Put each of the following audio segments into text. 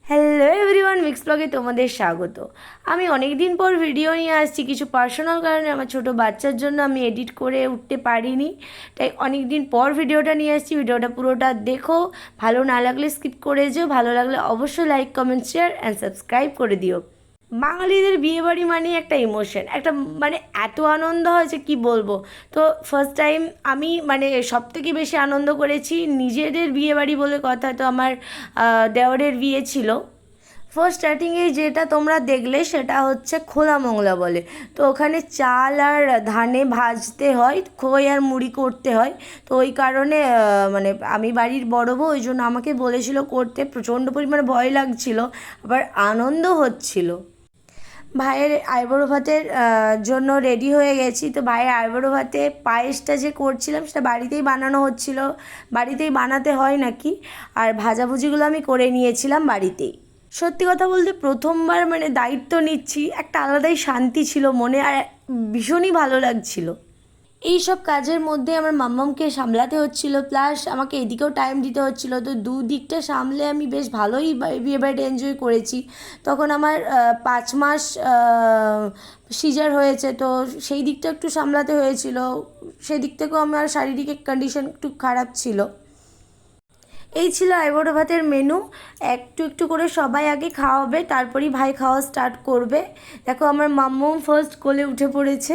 Hello everyone, mix ব্লগে তোমাদের স্বাগত। আমি অনেক দিন পর ভিডিও নিয়ে আসছি। কিছু পার্সোনাল কারণে আমার ছোট বাচ্চার জন্য আমি এডিট করে উঠতে পারিনি, তাই অনেক দিন পর ভিডিওটা নিয়ে আসছি। ভিডিওটা পুরোটা দেখো, ভালো না লাগলে স্কিপ করে যেও, ভালো লাগলে অবশ্যই like, comment, share and subscribe করে দিও। বাঙালিদের বিয়েবাড়ি মানে একটা ইমোশন, একটা মানে এত আনন্দ হয় যে কী বলবো। তো ফার্স্ট টাইম আমি সবথেকে বেশি আনন্দ করেছি নিজেদের বিয়েবাড়ি বলে কথা, তো আমার দেওরের বিয়ে ছিল। ফার্স্ট স্টার্টিংয়ে যেটা তোমরা দেখলে সেটা হচ্ছে খোলা মংলা বলে। তো ওখানে চাল আর ধানে ভাজতে হয়, খই আর মুড়ি করতে হয়। তো ওই কারণে আমি বাড়ির বড় বউ, ওই জন্য আমাকে বলেছিল করতে। প্রচণ্ড পরিমাণে ভয় লাগছিল, আবার আনন্দ হচ্ছিল। ভাইয়ের আইবুড়ো ভাতের জন্য রেডি হয়ে গেছি। তো ভাইয়ের আইবুড়ো ভাতে পায়েসটা যে করছিলাম সেটা বাড়িতেই বানানো হচ্ছিল, বাড়িতেই বানাতে হয় নাকি। আর ভাজাভুজিগুলো আমি করে নিয়েছিলাম বাড়িতেই। সত্যি কথা বলতে প্রথমবার দায়িত্ব নিচ্ছি, একটা আলাদাই শান্তি ছিল মনে, আর ভীষণই ভালো লাগছিল। এই সব কাজের মধ্যে আমার মাম্মামকে সামলাতে হচ্ছিল, প্লাস আমাকে এদিকেও টাইম দিতে হচ্ছিল। তো দুদিকটা সামলে আমি বেশ ভালোই বিয়েবাড়িটা এনজয় করেছি। তখন আমার 5 মাস সিজার হয়েছে, তো সেই দিকটা একটু সামলাতে হয়েছিল। সেই দিক থেকেও আমার শারীরিক কন্ডিশন একটু খারাপ ছিল। এই ছিল আইবুড়ো ভাতের মেনু। একটু একটু করে সবাই আগে খাওয়াবে, তারপরেই ভাই খাওয়া স্টার্ট করবে। দেখো আমার মাম্মাম ফার্স্ট কোলে উঠে পড়েছে।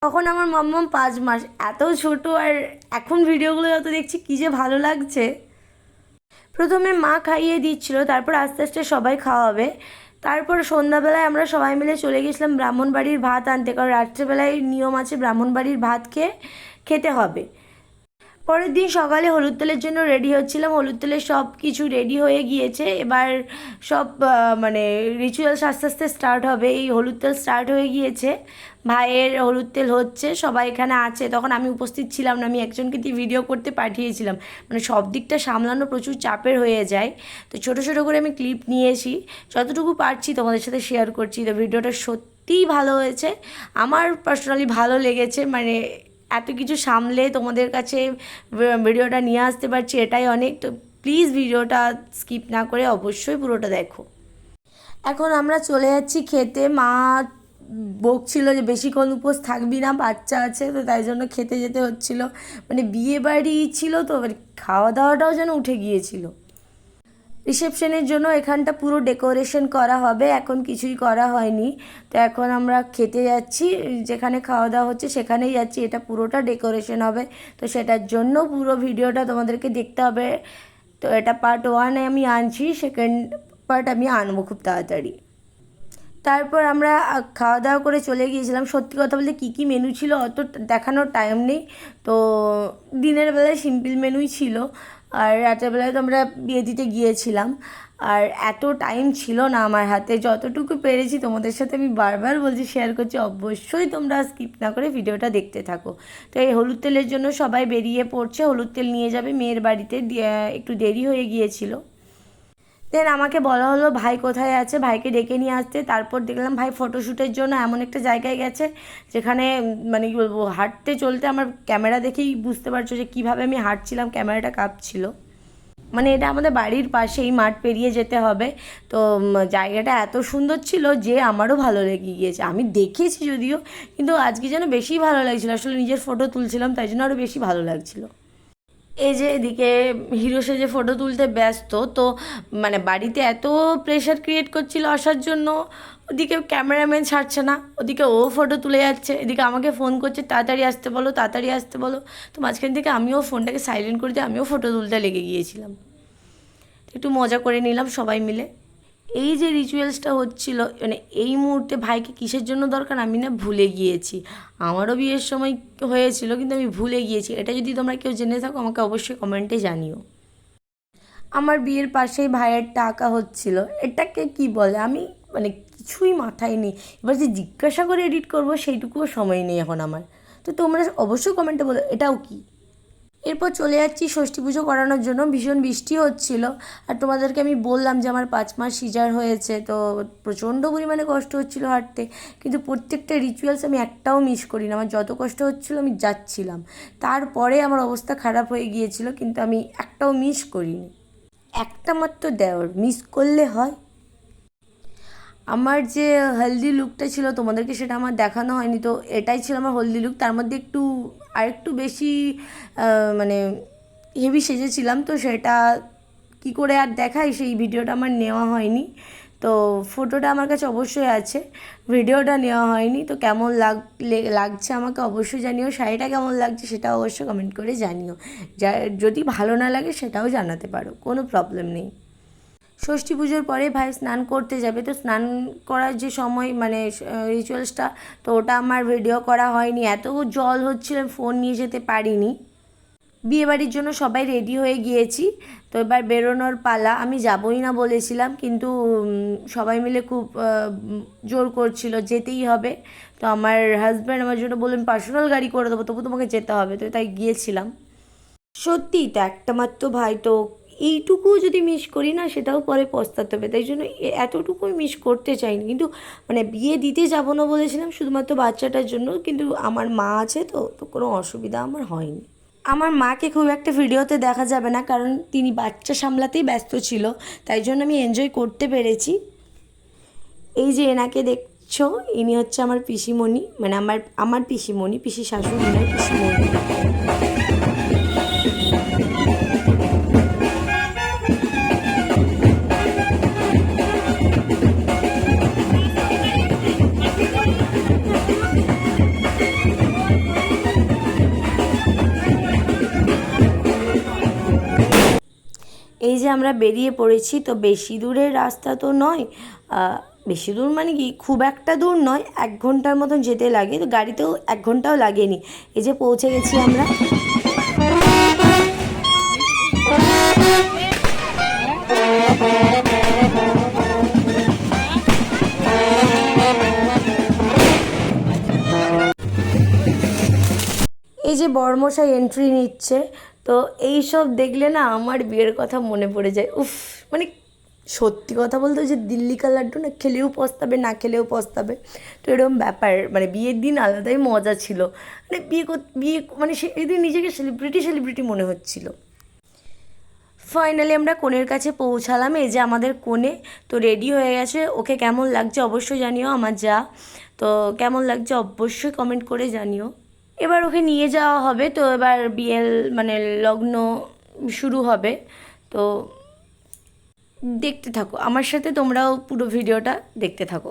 তখন আমার মাম্মাম 5 মাস, এত ছোট, আর এখন ভিডিওগুলো যত দেখছি কী যে ভালো লাগছে। প্রথমে মা খাইয়ে দিচ্ছিল, তারপর আস্তে আস্তে সবাই খাওয়াবে। তারপর সন্ধ্যাবেলায় আমরা সবাই মিলে চলে গেছিলাম ব্রাহ্মণবাড়ির ভাত আনতে, কারণ রাত্রেবেলায় নিয়ম আছে ব্রাহ্মণবাড়ির ভাত খেতে হবে। পরের দিন সকালে হলুদ তেলের জন্য রেডি হচ্ছিলাম। হলুদ তেলের সব কিছু রেডি হয়ে গিয়েছে, এবার সব রিচুয়ালস আস্তে আস্তে স্টার্ট হবে। এই হলুদ তেল স্টার্ট হয়ে গিয়েছে, ভাইয়ের হলুদ তেল হচ্ছে, সবাই এখানে আছে। তখন আমি উপস্থিত ছিলাম না, আমি একজনকে দিয়ে ভিডিও করতে পাঠিয়েছিলাম। সব দিকটা সামলানো প্রচুর চাপের হয়ে যায়। তো ছোটো ছোটো করে আমি ক্লিপ নিয়েছি, যতটুকু পারছি তোমাদের সাথে শেয়ার করছি। তো ভিডিওটা সত্যিই ভালো হয়েছে, আমার পার্সোনালি ভালো লেগেছে। এত কিছু সামলে তোমাদের কাছে ভিডিওটা নিয়ে আসতে পারছি, এটাই অনেক। তো প্লিজ ভিডিওটা স্কিপ না করে অবশ্যই পুরোটা দেখো। এখন আমরা চলে যাচ্ছি খেতে। মা বকছিল যে বেশিক্ষণ উপোস থাকবি না, বাচ্চা আছে, তো তাই জন্য খেতে যেতে হচ্ছিল। বিয়ে বাড়ি ছিল তো খাওয়া দাওয়াটাও যেন উঠে গিয়েছিল। রিসেপশনের জন্য এখানটা পুরো ডেকোরেশন করা হবে, এখন কিছুই করা হয়নি। তো এখন আমরা খেতে যাচ্ছি, যেখানে খাওয়া দাওয়া হচ্ছে সেখানেই যাচ্ছি। এটা পুরোটা ডেকোরেশন হবে, তো সেটার জন্য পুরো ভিডিওটা তোমাদেরকে দেখতে হবে। তো এটা পার্ট 1 আমি আনছি, সেকেন্ড পার্ট আমি আনবো খুব তাড়াতাড়ি। তারপর আমরা খাওয়া দাওয়া করে চলে গিয়েছিলাম। সত্যি কথা বলতে কী কী মেনু ছিল অত দেখানোর টাইম নেই। তো দিনের বেলায় সিম্পল মেনুই ছিল, আর রাতের বেলায় তো আমরা বিয়ে দিতে গিয়েছিলাম। আর এত টাইম ছিল না আমার হাতে, যতটুকু পেরেছি তোমাদের সাথে আমি বারবার বলছি শেয়ার করছি, অবশ্যই তোমরা স্কিপ না করে ভিডিওটা দেখতে থাকো। তো এই হলুদ তেলের জন্য সবাই বেরিয়ে পড়ছে, হলুদ তেল নিয়ে যাবে মেয়ের বাড়িতে। একটু দেরি হয়ে গিয়েছিল। দেন আমাকে বলা হলো ভাই কোথায় আছে, ভাইকে ডেকে নিয়ে আসতে। তারপর দেখলাম ভাই ফটোশ্যুটের জন্য এমন একটা জায়গায় গেছে যেখানে কী বলবো, হাঁটতে চলতে আমার ক্যামেরা দেখেই বুঝতে পারছো যে কীভাবে আমি হাঁটছিলাম, ক্যামেরাটা কাঁপছিল। এটা আমাদের বাড়ির পাশেই, মাঠ পেরিয়ে যেতে হবে। তো জায়গাটা এত সুন্দর ছিল যে আমারও ভালো লেগে গিয়েছে। আমি দেখেছি যদিও, কিন্তু আজকে যেন বেশি ভালো লাগছিলো। আসলে নিজের ফটো তুলছিলাম, তাই জন্য আরও বেশি ভালো লাগছিলো। এই যে এদিকে হিরো সেজে ফটো তুলতে ব্যস্ত, তো বাড়িতে এত প্রেশার ক্রিয়েট করছিল আসার জন্য, ওদিকে ক্যামেরাম্যান ছাড়ছে না, ওদিকে ও ফটো তুলে যাচ্ছে, এদিকে আমাকে ফোন করছে তাড়াতাড়ি আসতে বলো, তাড়াতাড়ি আসতে বলো। তো মাঝখান থেকে আমিও ফোনটাকে সাইলেন্ট করে দিয়ে আমিও ফটো তুলতে লেগে গিয়েছিলাম। একটু মজা করে নিলাম সবাই মিলে। এই যে রিচুয়ালসটা হচ্ছিল, এই মুহূর্তে ভাইকে কিসের জন্য দরকার আমি না ভুলে গিয়েছি। আমারও বিয়ের সময় হয়েছিল, কিন্তু আমি ভুলে গিয়েছি। এটা যদি তোমরা কেউ জেনে থাকো আমাকে অবশ্যই কমেন্টে জানিও। আমার বিয়ের পাশেই ভাইয়ের টাকা হচ্ছিল, এটাকে কি বলে আমি কিছুই মাথায় নেই। এবার যে জিজ্ঞাসা করে এডিট করবো সেইটুকুও সময় নেই এখন আমার। তো তোমরা অবশ্যই কমেন্টে বলো এটাও কি। এরপর চলে যাচ্ছি ষষ্ঠী পুজো করানোর জন্য। ভীষণ বৃষ্টি হচ্ছিল, আর তোমাদেরকে আমি বললাম যে আমার 5 মাস সিজার হয়েছে, তো প্রচণ্ড পরিমাণে কষ্ট হচ্ছিল হাঁটতে, কিন্তু প্রত্যেকটা রিচুয়ালস আমি একটাও মিস করি না। আমার যত কষ্ট হচ্ছিল আমি যাচ্ছিলাম, তারপরে আমার অবস্থা খারাপ হয়ে গিয়েছিল, কিন্তু আমি একটাও মিস করিনি। একটা মাত্র দেওর মিস করলে হয়? আমার যে হেলদি লুকটা ছিল তোমাদেরকে সেটা আমার দেখানো হয়নি, তো এটাই ছিল আমার হেলদি লুক। তার মধ্যে আরেকটু বেশি মানে হেভি সেজেছিলাম, তো সেটা কি করে আর দেখাই, সেই ভিডিওটা আমার নেওয়া হয়নি। তো ফটোটা আমার কাছে অবশ্যই আছে, ভিডিওটা নেওয়া হয়নি। তো কেমন লাগছে আমাকে অবশ্যই জানিও, শাড়িটা কেমন লাগছে সেটা অবশ্যই কমেন্ট করে জানিও। যদি ভালো না লাগে সেটাও জানাতে পারো, কোনো প্রবলেম নেই। ষষ্ঠী পুজোর পরে ভাই স্নান করতে যাবে, তো স্নান করার যে সময় মানে রিচুয়ালসটা, তো ওটা আমার ভিডিও করা হয়নি, এত জল হচ্ছিল ফোন নিয়ে যেতে পারিনি। বিয়েবাড়ির জন্য সবাই রেডি হয়ে গিয়েছি, তো এবার বেরোনোর পালা। আমি যাবই না বলেছিলাম, কিন্তু সবাই মিলে খুব জোর করছিল যেতেই হবে। তো আমার হাজব্যান্ড আমার জন্য বললেন পার্সোনাল গাড়ি করে দেবো, তবু তোমাকে যেতে হবে, তো তাই গিয়েছিলাম। সত্যিই তো একটা মাত্র ভাই, তো এইটুকু যদি মিস করি না সেটাও পরে পস্তাতে হবে, তাই জন্য এতটুকুই মিস করতে চাইনি। কিন্তু মানে বিয়ে দিতে যাব না বলেছিলাম শুধুমাত্র বাচ্চাটার জন্য, কিন্তু আমার মা আছে, তো কোনো অসুবিধা আমার হয়নি। আমার মাকে খুব একটা ভিডিওতে দেখা যাবে না, কারণ তিনি বাচ্চা সামলাতেই ব্যস্ত ছিল, তাই জন্য আমি এনজয় করতে পেরেছি। এই যে এনাকে দেখছো, ইনি হচ্ছে আমার পিসিমণি, মানে আমার আমার পিসিমণি, পিসি শাশুড়ি নয়, পিসিমণি। এই যে আমরা বেরিয়ে পড়েছি, তো বেশি দূরের রাস্তা তো নয়, বেশি দূর মানে কি খুব একটা দূর নয়, 1 ঘন্টার মতন যেতে লাগে, তো গাড়িতেও 1 ঘন্টাও লাগেনি। এই যে পৌঁছে গেছি আমরা। এই যে বড়মশাই এন্ট্রি নিচ্ছে, তো এই সব দেখলে না আমার বিয়ের কথা মনে পড়ে যায়। উফ, মানে সত্যি কথা বলতে যে দিল্লি কা লাড্ডু না খেলেও পস্তাবে, না খেলেও পস্তাবে, তো এরকম ব্যাপার। মানে বিয়ের দিন আলাদাই মজা ছিল, মানে বিয়ে মানে সেদিন নিজেকে সেলিব্রিটি মনে হচ্ছিল। ফাইনালি আমরা কনের কাছে পৌঁছালাম। এই যে আমাদের কনে, তো রেডি হয়ে গেছে। ওকে কেমন লাগছে অবশ্যই জানিও, আমার যা, তো কেমন লাগছে অবশ্যই কমেন্ট করে জানিও। এবার ওকে নিয়ে যাওয়া হবে, তো এবার বিয়ের মানে লগ্ন শুরু হবে, তো দেখতে থাকো আমার সাথে, তোমরাও পুরো ভিডিওটা দেখতে থাকো।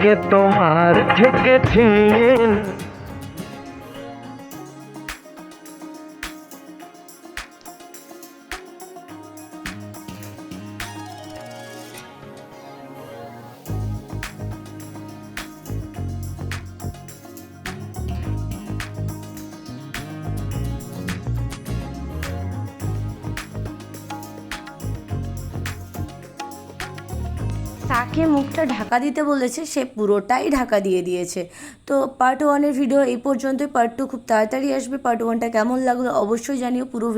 লাগে তোমার থেকে ঠিক। তাকে মুখটা ঢাকা দিতে বলেছে, সে পুরোটাই ঢাকা দিয়ে দিয়েছে। তো পার্ট 1-এর ভিডিও এই পর্যন্তই। পার্ট 2 খুব তাড়াতাড়ি আসবে। পার্ট 1টা কেমন লাগলো অবশ্যই জানিও। পুরো ভিডিও